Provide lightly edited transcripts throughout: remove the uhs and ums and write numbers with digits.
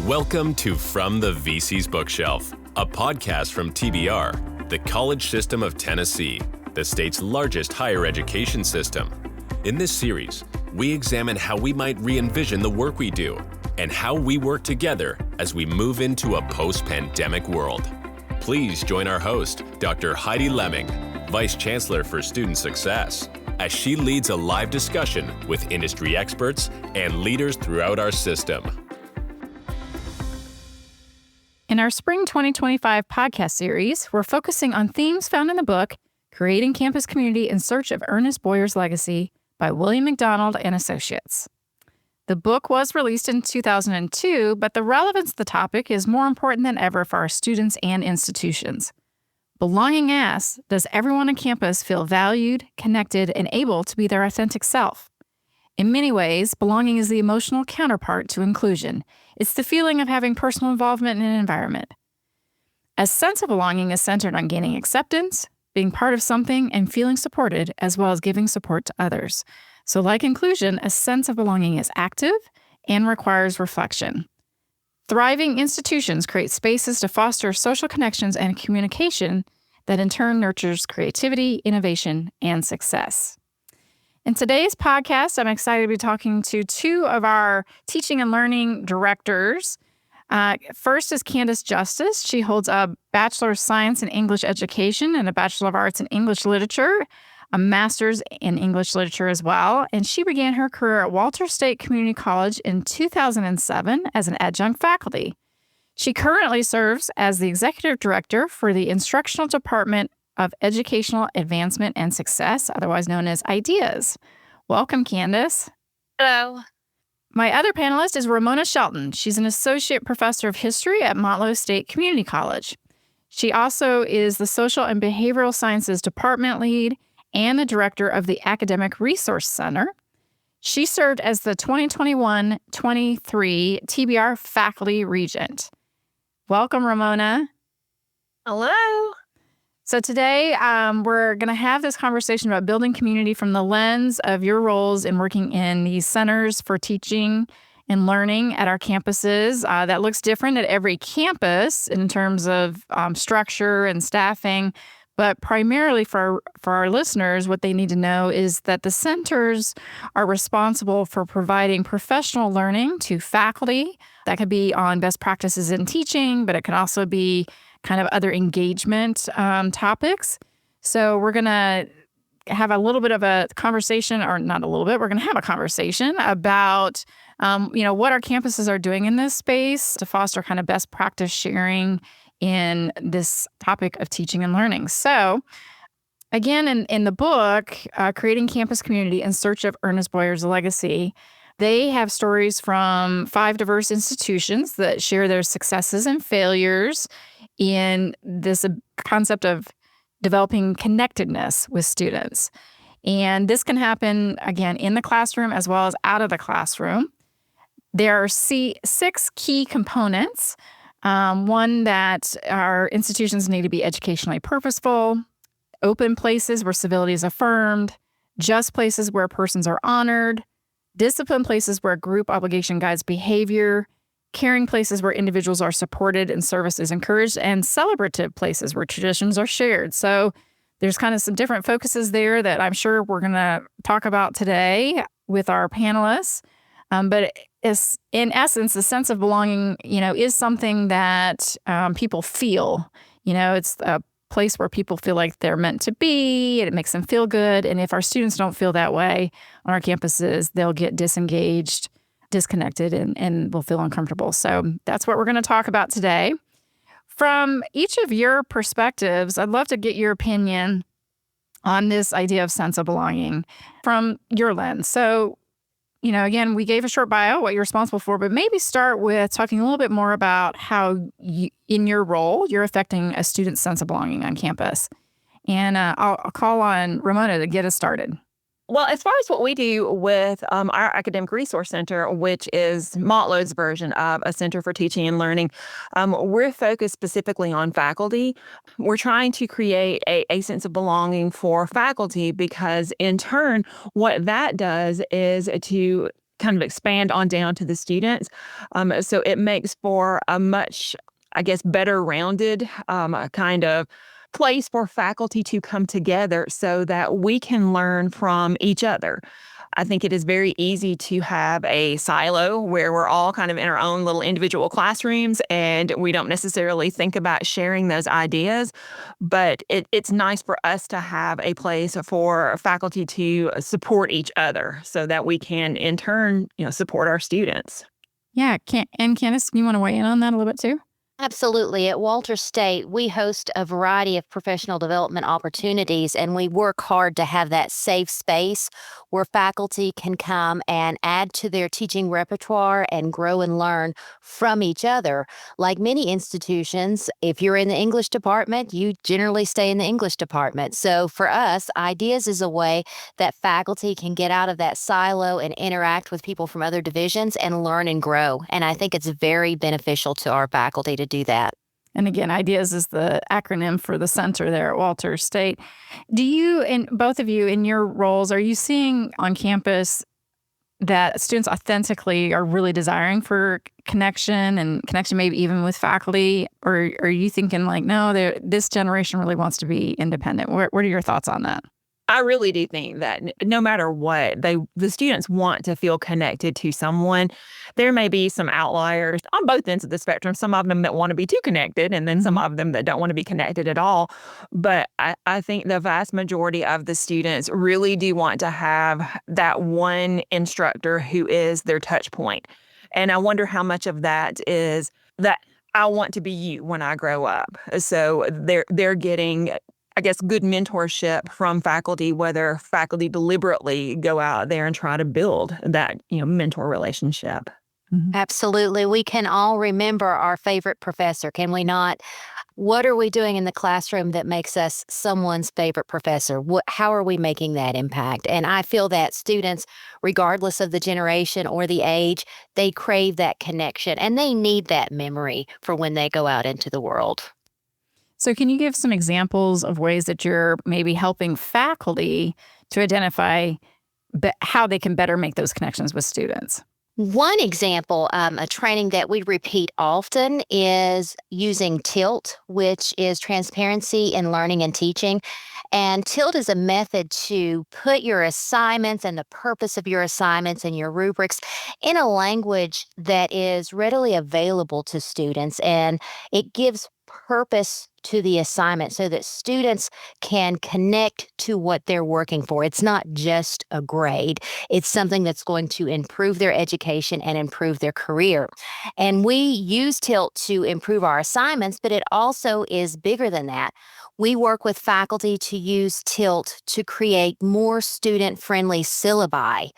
Welcome to From the VC's Bookshelf, a podcast from TBR, the College System of Tennessee, the state's largest higher education system. In this series, we examine how we might re-envision the work we do and how we work together as we move into a post-pandemic world. Please join our host, Dr. Heidi Lemming, Vice Chancellor for Student Success, as she leads a live discussion with industry experts and leaders throughout our system. In our Spring 2025 podcast series, we're focusing on themes found in the book, Creating Campus Community in Search of Ernest Boyer's Legacy by William McDonald and Associates. The book was released in 2002, but the relevance of the topic is more important than ever for our students and institutions. Belonging asks, does everyone on campus feel valued, connected, and able to be their authentic self? In many ways, belonging is the emotional counterpart to inclusion. It's the feeling of having personal involvement in an environment. A sense of belonging is centered on gaining acceptance, being part of something, and feeling supported, as well as giving support to others. So like inclusion, a sense of belonging is active and requires reflection. Thriving institutions create spaces to foster social connections and communication that in turn nurtures creativity, innovation, and success. In today's podcast, I'm excited to be talking to two of our teaching and learning directors. First is Candace Justice. She holds a Bachelor of Science in English Education and a Bachelor of Arts in English Literature, a Master's in English Literature as well. And she began her career at Walter State Community College in 2007 as an adjunct faculty. She currently serves as the Executive Director for the Instructional Department of Educational Advancement and Success, otherwise known as IDEAS. Welcome, Candace. Hello. My other panelist is Ramona Shelton. She's an Associate Professor of History at Motlow State Community College. She also is the Social and Behavioral Sciences Department Lead and the Director of the Academic Resource Center. She served as the 2021-23 TBR Faculty Regent. Welcome, Ramona. Hello. So today, we're going to have this conversation about building community from the lens of your roles in working in these centers for teaching and learning at our campuses. That looks different at every campus in terms of structure and staffing. But primarily for our listeners, what they need to know is that the centers are responsible for providing professional learning to faculty. That could be on best practices in teaching, but it can also be kind of other engagement topics. So we're going to have a little bit of a conversation, or not a little bit, we're going to have a conversation about, what our campuses are doing in this space to foster kind of best practice sharing in this topic of teaching and learning. So again, in the book, Creating Campus Community in Search of Ernest Boyer's Legacy, they have stories from 5 diverse institutions that share their successes and failures in this concept of developing connectedness with students. And this can happen, again, in the classroom as well as out of the classroom. There are 6 key components. One, that our institutions need to be educationally purposeful, open places where civility is affirmed, just places where persons are honored, disciplined places where group obligation guides behavior, caring places where individuals are supported and service is encouraged, and celebrative places where traditions are shared. So there's kind of some different focuses there that I'm sure we're going to talk about today with our panelists. But it's, in essence, the sense of belonging, is something that people feel. It's a place where people feel like they're meant to be, and it makes them feel good. And if our students don't feel that way on our campuses, they'll get disengaged, disconnected, and will feel uncomfortable. So that's what we're going to talk about today. From each of your perspectives, I'd love to get your opinion on this idea of sense of belonging from your lens. So, again, we gave a short bio, what you're responsible for, but maybe start with talking a little bit more about how you, in your role, you're affecting a student's sense of belonging on campus. And I'll call on Ramona to get us started. Well, as far as what we do with our Academic Resource Center, which is Motlow's version of a Center for Teaching and Learning, we're focused specifically on faculty. We're trying to create a sense of belonging for faculty because, in turn, what that does is to kind of expand on down to the students. So it makes for a much, I guess, better rounded kind of place for faculty to come together so that we can learn from each other. I think it is very easy to have a silo where we're all kind of in our own little individual classrooms and we don't necessarily think about sharing those ideas. But it's nice for us to have a place for faculty to support each other so that we can, in turn, support our students. Yeah. And Candace, you want to weigh in on that a little bit too? Absolutely. At Walter State, we host a variety of professional development opportunities, and we work hard to have that safe space where faculty can come and add to their teaching repertoire and grow and learn from each other. Like many institutions, if you're in the English department, you generally stay in the English department. So for us, Ideas is a way that faculty can get out of that silo and interact with people from other divisions and learn and grow. And I think it's very beneficial to our faculty to do that. And again, IDEAS is the acronym for the center there at Walter State. Do you, and both of you in your roles, are you seeing on campus that students authentically are really desiring for connection and connection maybe even with faculty? Or are you thinking like, no, this generation really wants to be independent? What are your thoughts on that? I really do think that no matter what, the students want to feel connected to someone. There may be some outliers on both ends of the spectrum, some of them that want to be too connected, and then some of them that don't want to be connected at all. But I think the vast majority of the students really do want to have that one instructor who is their touch point. And I wonder how much of that is that I want to be you when I grow up. So they're getting, I guess, good mentorship from faculty, whether faculty deliberately go out there and try to build that, mentor relationship. Mm-hmm. Absolutely. We can all remember our favorite professor, can we not? What are we doing in the classroom that makes us someone's favorite professor? How are we making that impact? And I feel that students, regardless of the generation or the age, they crave that connection and they need that memory for when they go out into the world. So can you give some examples of ways that you're maybe helping faculty to identify how they can better make those connections with students? One example, a training that we repeat often is using TILT, which is Transparency in Learning and Teaching. And TILT is a method to put your assignments and the purpose of your assignments and your rubrics in a language that is readily available to students. And it gives purpose to the assignment so that students can connect to what they're working for. It's not just a grade. It's something that's going to improve their education and improve their career. And we use TILT to improve our assignments, but it also is bigger than that. We work with faculty to use TILT to create more student-friendly syllabi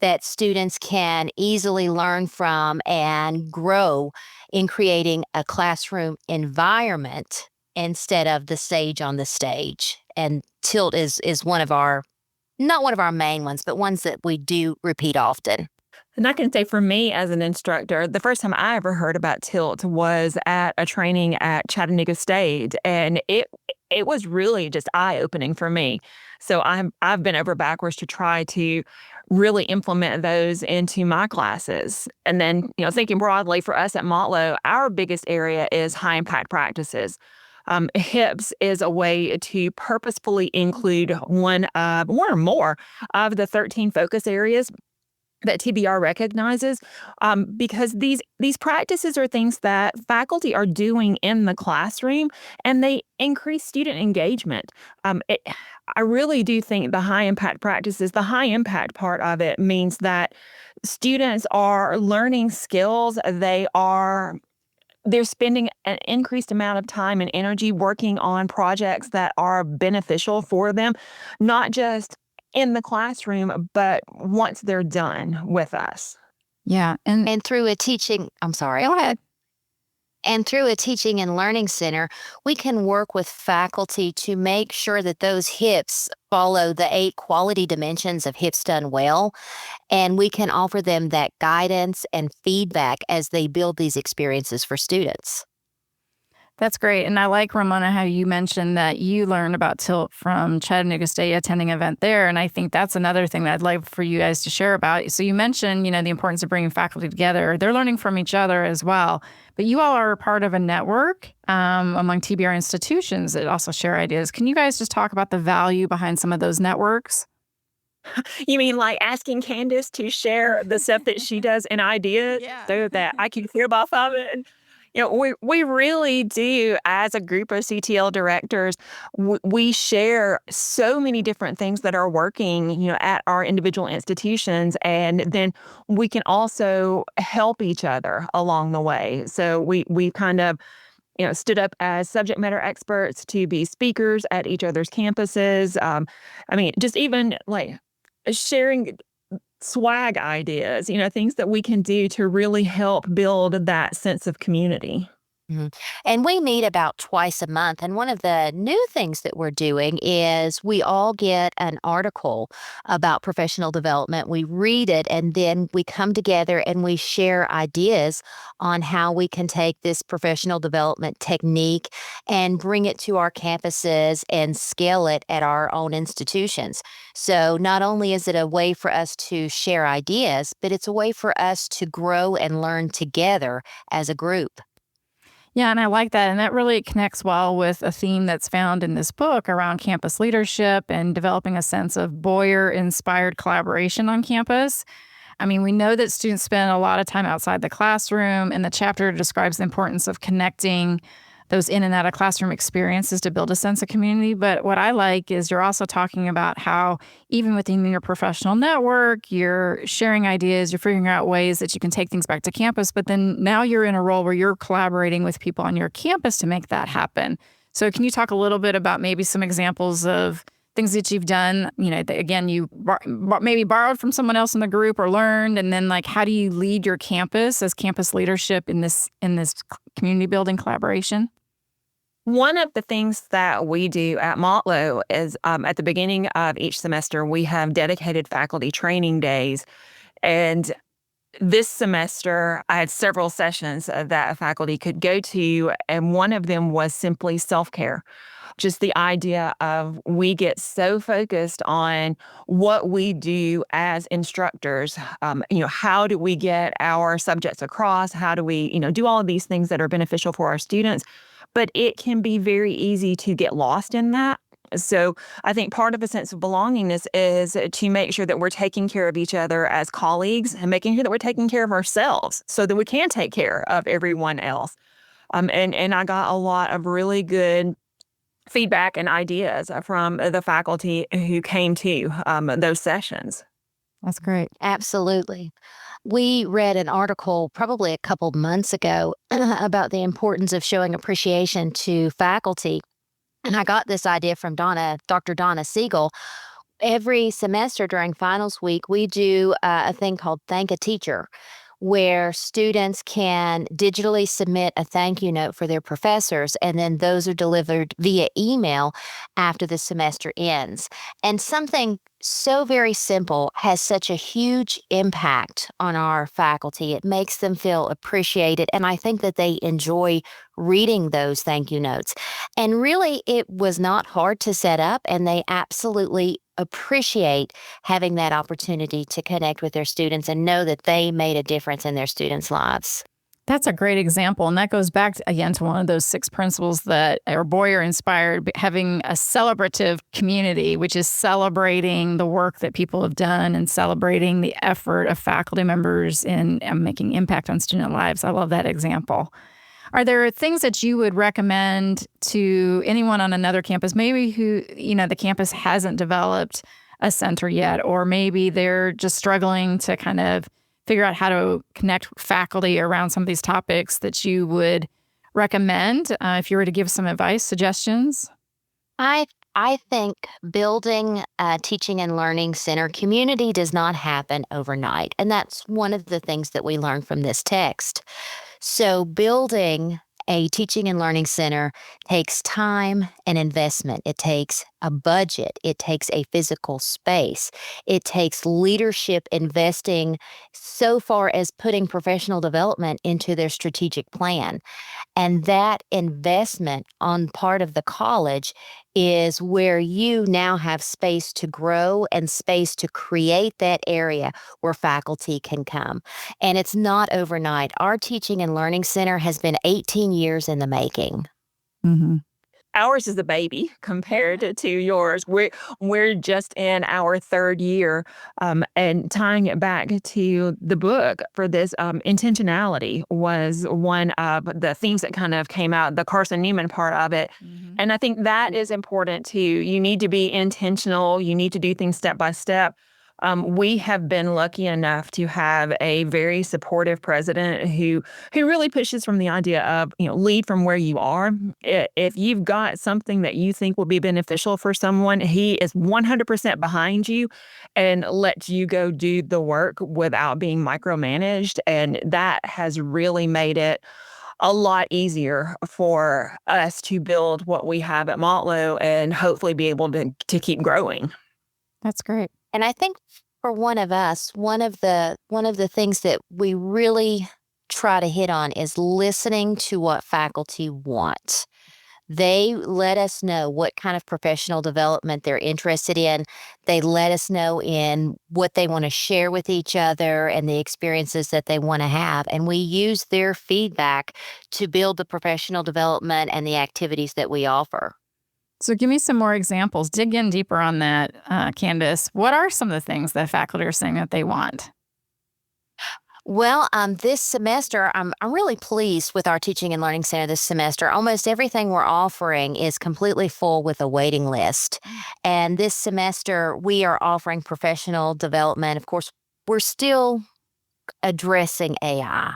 that students can easily learn from and grow in creating a classroom environment instead of the sage on the stage. And TILT is one of our, not one of our main ones, but ones that we do repeat often. And I can say for me as an instructor, the first time I ever heard about TILT was at a training at Chattanooga State, and it was really just eye-opening for me. So I've been over backwards to try to really implement those into my classes. And then, thinking broadly for us at Motlow, our biggest area is high-impact practices. HIPS is a way to purposefully include one or more of the 13 focus areas that TBR recognizes, because these practices are things that faculty are doing in the classroom, and they increase student engagement. I really do think the high impact practices, the high impact part of it means that students are learning skills. They're spending an increased amount of time and energy working on projects that are beneficial for them, not just in the classroom, but once they're done with us. Yeah. And through a teaching, I'm sorry. Go ahead. And through a teaching and learning center, we can work with faculty to make sure that those HIPs follow the 8 quality dimensions of HIPs done well. And we can offer them that guidance and feedback as they build these experiences for students. That's great. And I like, Ramona, how you mentioned that you learned about Tilt from Chattanooga State, attending an event there. And I think that's another thing that I'd like for you guys to share about. So you mentioned, the importance of bringing faculty together. They're learning from each other as well. But you all are part of a network among TBR institutions that also share ideas. Can you guys just talk about the value behind some of those networks? You mean like asking Candace to share the stuff that she does and ideas Yeah. so that I can hear off of it? We really do, as a group of CTL directors, we share so many different things that are working, at our individual institutions, and then we can also help each other along the way. So we kind of, stood up as subject matter experts to be speakers at each other's campuses. Just even like sharing swag ideas, things that we can do to really help build that sense of community. Mhm. And we meet about twice a month. And one of the new things that we're doing is we all get an article about professional development. We read it, and then we come together and we share ideas on how we can take this professional development technique and bring it to our campuses and scale it at our own institutions. So not only is it a way for us to share ideas, but it's a way for us to grow and learn together as a group. Yeah, and I like that. And that really connects well with a theme that's found in this book around campus leadership and developing a sense of Boyer inspired collaboration on campus. I mean, we know that students spend a lot of time outside the classroom, and the chapter describes the importance of connecting those in and out of classroom experiences to build a sense of community. But what I like is you're also talking about how even within your professional network, you're sharing ideas, you're figuring out ways that you can take things back to campus. But then now you're in a role where you're collaborating with people on your campus to make that happen. So can you talk a little bit about maybe some examples of things that you've done, that, again, you maybe borrowed from someone else in the group or learned, and then like how do you lead your campus as campus leadership in this community building collaboration? One of the things that we do at Motlow is at the beginning of each semester, we have dedicated faculty training days. And this semester, I had several sessions that faculty could go to, and one of them was simply self-care. Just the idea of we get so focused on what we do as instructors. How do we get our subjects across? How do we, do all of these things that are beneficial for our students? But it can be very easy to get lost in that. So I think part of a sense of belongingness is to make sure that we're taking care of each other as colleagues and making sure that we're taking care of ourselves so that we can take care of everyone else. And I got a lot of really good feedback and ideas from the faculty who came to those sessions. That's great. Absolutely. We read an article probably a couple months ago about the importance of showing appreciation to faculty. And I got this idea from Dr. Donna Siegel. Every semester during finals week, we do a thing called Thank a Teacher, where students can digitally submit a thank you note for their professors, and then those are delivered via email after the semester ends. And something so very simple has such a huge impact on our faculty. It makes them feel appreciated, and I think that they enjoy reading those thank you notes. And really, it was not hard to set up, and they absolutely appreciate having that opportunity to connect with their students and know that they made a difference in their students' lives. That's a great example. And that goes back, again, to one of those 6 principles that are Boyer inspired, having a celebrative community, which is celebrating the work that people have done and celebrating the effort of faculty members in making impact on student lives. I love that example. Are there things that you would recommend to anyone on another campus, maybe who, the campus hasn't developed a center yet, or maybe they're just struggling to kind of figure out how to connect faculty around some of these topics that you would recommend if you were to give some advice, suggestions? I think building a teaching and learning center community does not happen overnight. And that's one of the things that we learned from this text. So building a teaching and learning center takes time an investment. It takes a budget. It takes a physical space. It takes leadership investing so far as putting professional development into their strategic plan. And that investment on part of the college is where you now have space to grow and space to create that area where faculty can come. And it's not overnight. Our Teaching and Learning Center has been 18 years in the making. Mm-hmm. Ours is a baby compared to yours. We're just in our third year, and tying it back to the book for this, intentionality was one of the themes that kind of came out, the Carson Newman part of it. Mm-hmm. And I think that is important too. You need to be intentional. You need to do things step by step. We have been lucky enough to have a very supportive president who really pushes from the idea of, lead from where you are. If you've got something that you think will be beneficial for someone, he is 100% behind you and lets you go do the work without being micromanaged. And that has really made it a lot easier for us to build what we have at Motlow and hopefully be able to keep growing. That's great. And I think for one of us, one of the things that we really try to hit on is listening to what faculty want. They let us know what kind of professional development they're interested in. They let us know in what they want to share with each other and the experiences that they want to have. And we use their feedback to build the professional development and the activities that we offer. So give me some more examples. Dig in deeper on that, Candace. What are some of the things that faculty are saying that they want? Well, this semester, I'm really pleased with our Teaching and Learning Center this semester. Almost everything we're offering is completely full with a waiting list. And this semester, we are offering professional development. Of course, we're still addressing AI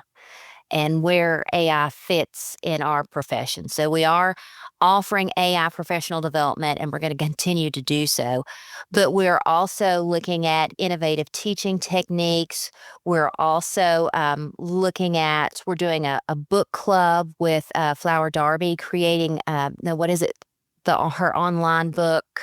and where AI fits in our profession. So we are offering AI professional development, and we're going to continue to do so. But we're also looking at innovative teaching techniques. We're also we're doing a book club with Flower Darby, creating, her online book,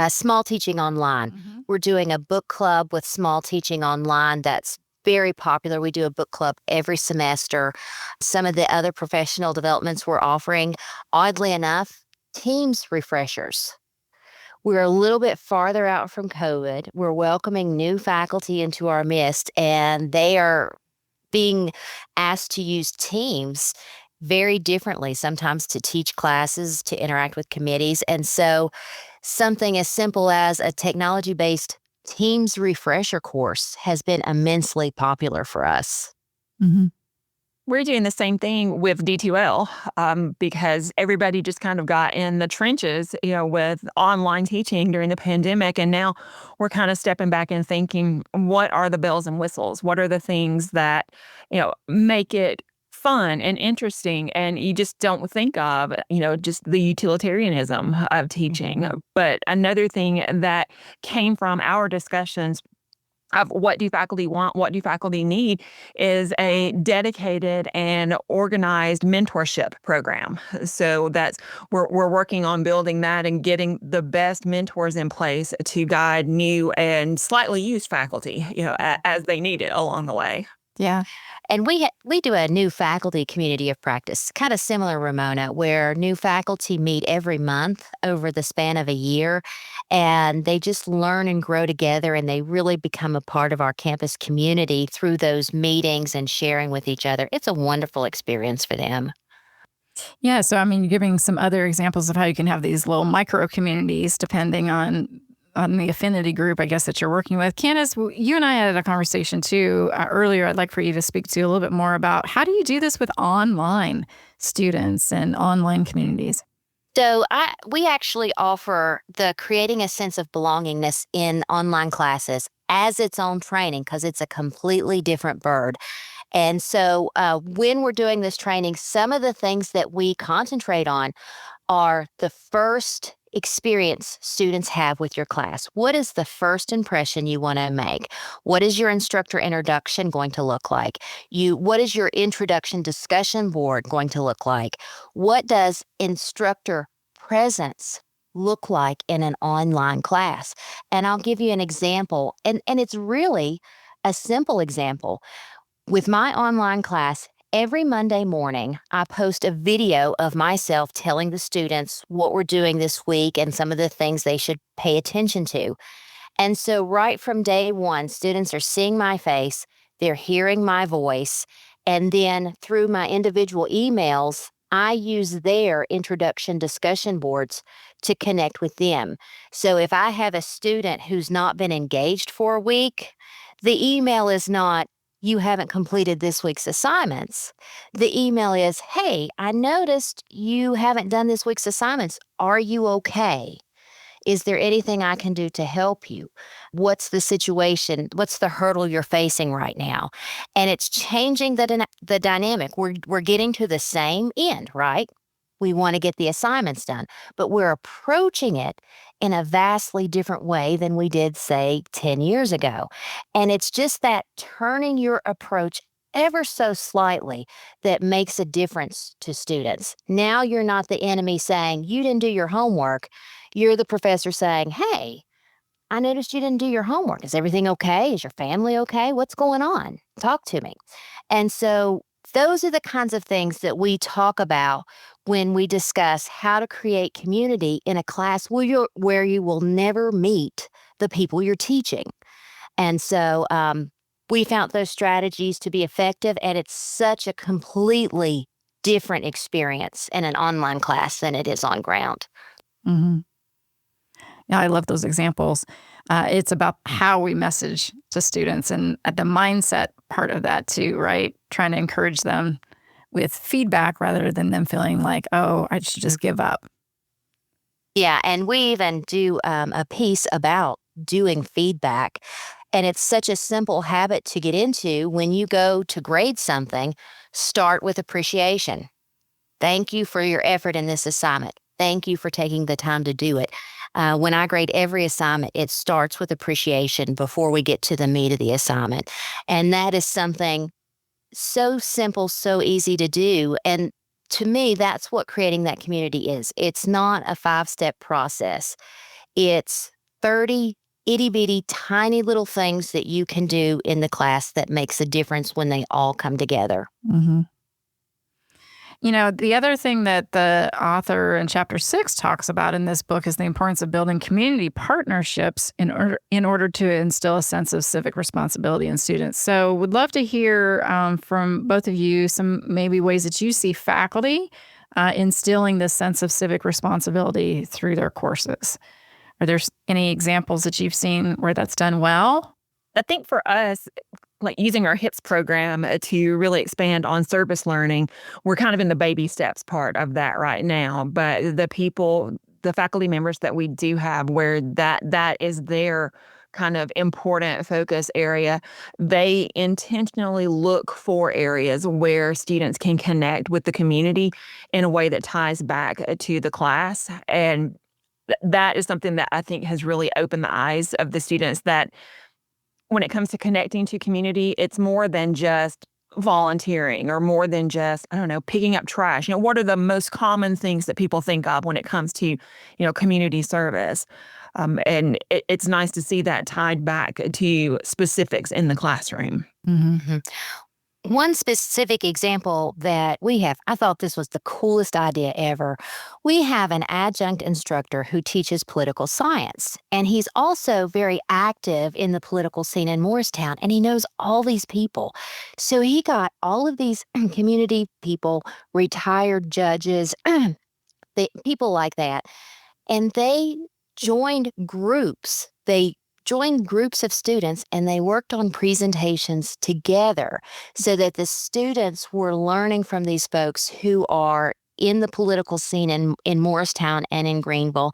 Small Teaching Online. Mm-hmm. We're doing a book club with Small Teaching Online that's very popular. We do a book club every semester. Some of the other professional developments we're offering, oddly enough, Teams refreshers. We're a little bit farther out from COVID. We're welcoming new faculty into our midst, and they are being asked to use Teams very differently, sometimes to teach classes, to interact with committees. And so something as simple as a technology-based Teams refresher course has been immensely popular for us. Mm-hmm. We're doing the same thing with D2L, because everybody just kind of got in the trenches, with online teaching during the pandemic. And now we're kind of stepping back and thinking, what are the bells and whistles? What are the things that, make it fun and interesting, and you just don't think of, just the utilitarianism of teaching. But another thing that came from our discussions of what do faculty want, what do faculty need, is a dedicated and organized mentorship program. So we're working on building that and getting the best mentors in place to guide new and slightly used faculty, as they need it along the way. Yeah. And we do a new faculty community of practice, kind of similar, Ramona, where new faculty meet every month over the span of a year, and they just learn and grow together, and they really become a part of our campus community through those meetings and sharing with each other. It's a wonderful experience for them. Yeah. So, you're giving some other examples of how you can have these little micro communities depending on the affinity group, I guess, that you're working with. Candace, you and I had a conversation too earlier. I'd like for you to speak to a little bit more about how do you do this with online students and online communities? So we actually offer the creating a sense of belongingness in online classes as its own training, because it's a completely different bird. And so when we're doing this training, some of the things that we concentrate on are the first experience students have with your class. What is the first impression you want to make? What is your instructor introduction going to look like? What is your introduction discussion board going to look like? What does instructor presence look like in an online class? And I'll give you an example, and it's really a simple example. With my online class, every Monday morning, I post a video of myself telling the students what we're doing this week and some of the things they should pay attention to. And so, right from day one, students are seeing my face, they're hearing my voice, and then through my individual emails, I use their introduction discussion boards to connect with them. So, if I have a student who's not been engaged for a week, the email is not, "You haven't completed this week's assignments." The email is, "Hey, I noticed you haven't done this week's assignments. Are you okay? Is there anything I can do to help you? What's the situation? What's the hurdle you're facing right now?" And it's changing the dynamic. We're getting to the same end, right? We want to get the assignments done, but we're approaching it in a vastly different way than we did, say, 10 years ago. And it's just that turning your approach ever so slightly that makes a difference to students. Now you're not the enemy saying, "You didn't do your homework." You're the professor saying, "Hey, I noticed you didn't do your homework. Is everything okay? Is your family okay? What's going on? Talk to me." And so those are the kinds of things that we talk about when we discuss how to create community in a class where you will never meet the people you're teaching. And so we found those strategies to be effective, and it's such a completely different experience in an online class than it is on ground. Mm-hmm. Yeah, I love those examples. It's about how we message to students and the mindset part of that too, right? Trying to encourage them with feedback rather than them feeling like, "Oh, I should just give up." Yeah, and we even do a piece about doing feedback. And it's such a simple habit to get into. When you go to grade something, start with appreciation. "Thank you for your effort in this assignment. Thank you for taking the time to do it." When I grade every assignment, it starts with appreciation before we get to the meat of the assignment. And that is something so simple, so easy to do. And to me, that's what creating that community is. It's not a 5-step process. It's 30 itty bitty tiny little things that you can do in the class that makes a difference when they all come together. Mm-hmm. You know, the other thing that the author in chapter 6 talks about in this book is the importance of building community partnerships in order to instill a sense of civic responsibility in students. So would love to hear from both of you some maybe ways that you see faculty instilling this sense of civic responsibility through their courses. Are there any examples that you've seen where that's done well? I think for us, like using our HIPS program to really expand on service learning, we're kind of in the baby steps part of that right now. But the faculty members that we do have where that is their kind of important focus area, they intentionally look for areas where students can connect with the community in a way that ties back to the class. And that is something that I think has really opened the eyes of the students that when it comes to connecting to community, it's more than just volunteering or more than just, I don't know, picking up trash. What are the most common things that people think of when it comes to, community service? And it's nice to see that tied back to specifics in the classroom. Mm-hmm. One specific example that we have, I thought this was the coolest idea ever. We have an adjunct instructor who teaches political science, and he's also very active in the political scene in Morristown, and he knows all these people. So he got all of these community people, retired judges, people like that, and they joined groups. They joined groups of students and they worked on presentations together so that the students were learning from these folks who are in the political scene in Morristown and in Greenville.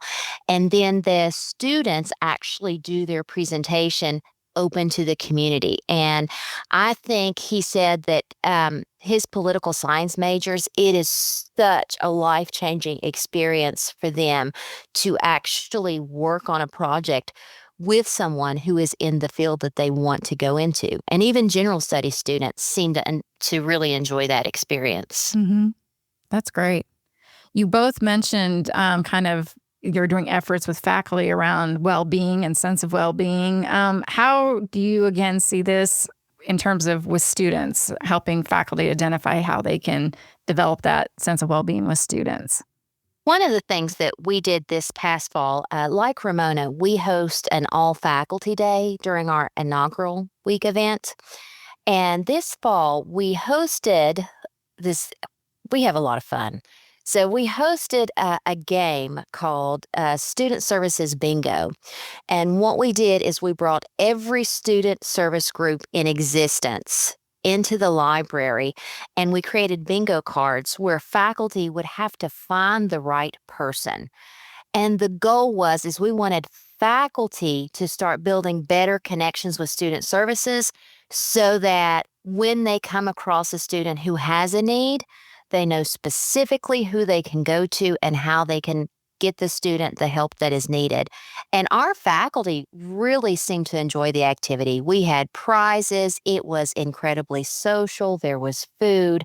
And then the students actually do their presentation open to the community. And I think he said that his political science majors, it is such a life-changing experience for them to actually work on a project with someone who is in the field that they want to go into. And even general studies students seem to really enjoy that experience. Mm-hmm. That's great. You both mentioned kind of you're doing efforts with faculty around well-being and sense of well-being. How do you, again, see this in terms of with students, helping faculty identify how they can develop that sense of well-being with students? One of the things that we did this past fall, like Ramona, we host an all-faculty day during our inaugural week event. And this fall, we hosted this, we have a lot of fun. So we hosted a game called Student Services Bingo. And what we did is we brought every student service group in existence into the library, and we created bingo cards where faculty would have to find the right person. And the goal is we wanted faculty to start building better connections with student services so that when they come across a student who has a need, they know specifically who they can go to and how they can get the student the help that is needed. And our faculty really seemed to enjoy the activity. We had prizes. It was incredibly social. There was food.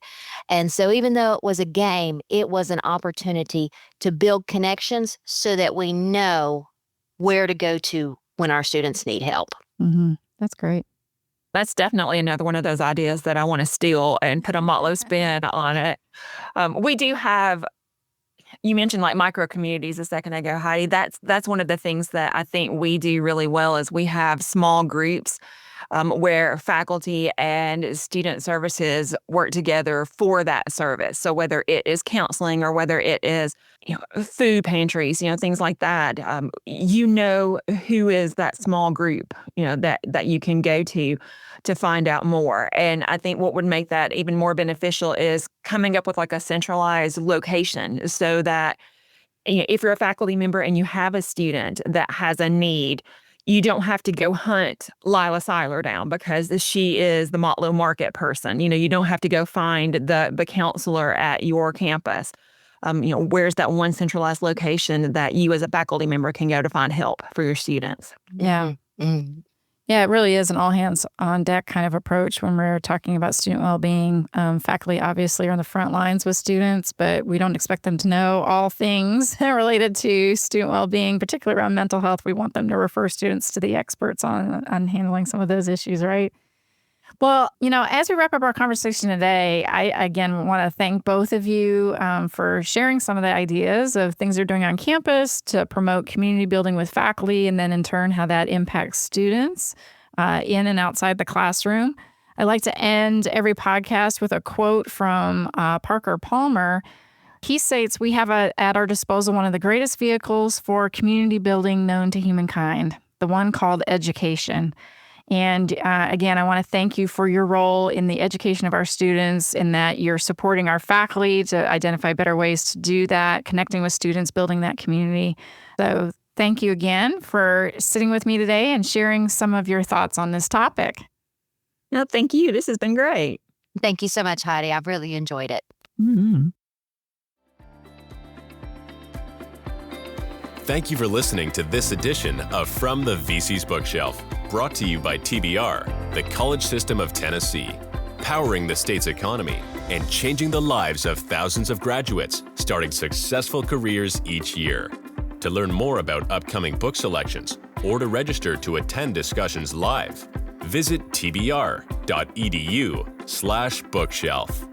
And so even though it was a game, it was an opportunity to build connections so that we know where to go to when our students need help. Mm-hmm. That's great. That's definitely another one of those ideas that I want to steal and put a Motlow spin on it. We do have, you mentioned like micro communities a second ago, Heidi. That's one of the things that I think we do really well is we have small groups where faculty and student services work together for that service. So whether it is counseling or whether it is food pantries, things like that, who is that small group, that you can go to find out more. And I think what would make that even more beneficial is coming up with like a centralized location so that if you're a faculty member and you have a student that has a need, you don't have to go hunt Lila Seiler down because she is the Motlow market person. You don't have to go find the counselor at your campus. Where's that one centralized location that you as a faculty member can go to find help for your students? Yeah. Mm-hmm. Yeah, it really is an all-hands-on-deck kind of approach when we're talking about student well-being. Faculty obviously are on the front lines with students, but we don't expect them to know all things related to student well-being, particularly around mental health. We want them to refer students to the experts on handling some of those issues, right? Well, as we wrap up our conversation today, I, again, want to thank both of you for sharing some of the ideas of things you're doing on campus to promote community building with faculty, and then in turn, how that impacts students in and outside the classroom. I like to end every podcast with a quote from Parker Palmer. He states, "We have at our disposal one of the greatest vehicles for community building known to humankind, the one called education." And again, I want to thank you for your role in the education of our students, in that you're supporting our faculty to identify better ways to do that, connecting with students, building that community. So thank you again for sitting with me today and sharing some of your thoughts on this topic. No, thank you. This has been great. Thank you so much, Heidi. I've really enjoyed it. Mm-hmm. Thank you for listening to this edition of From the VC's Bookshelf, brought to you by TBR, the College System of Tennessee, powering the state's economy and changing the lives of thousands of graduates, starting successful careers each year. To learn more about upcoming book selections or to register to attend discussions live, visit tbr.edu/bookshelf.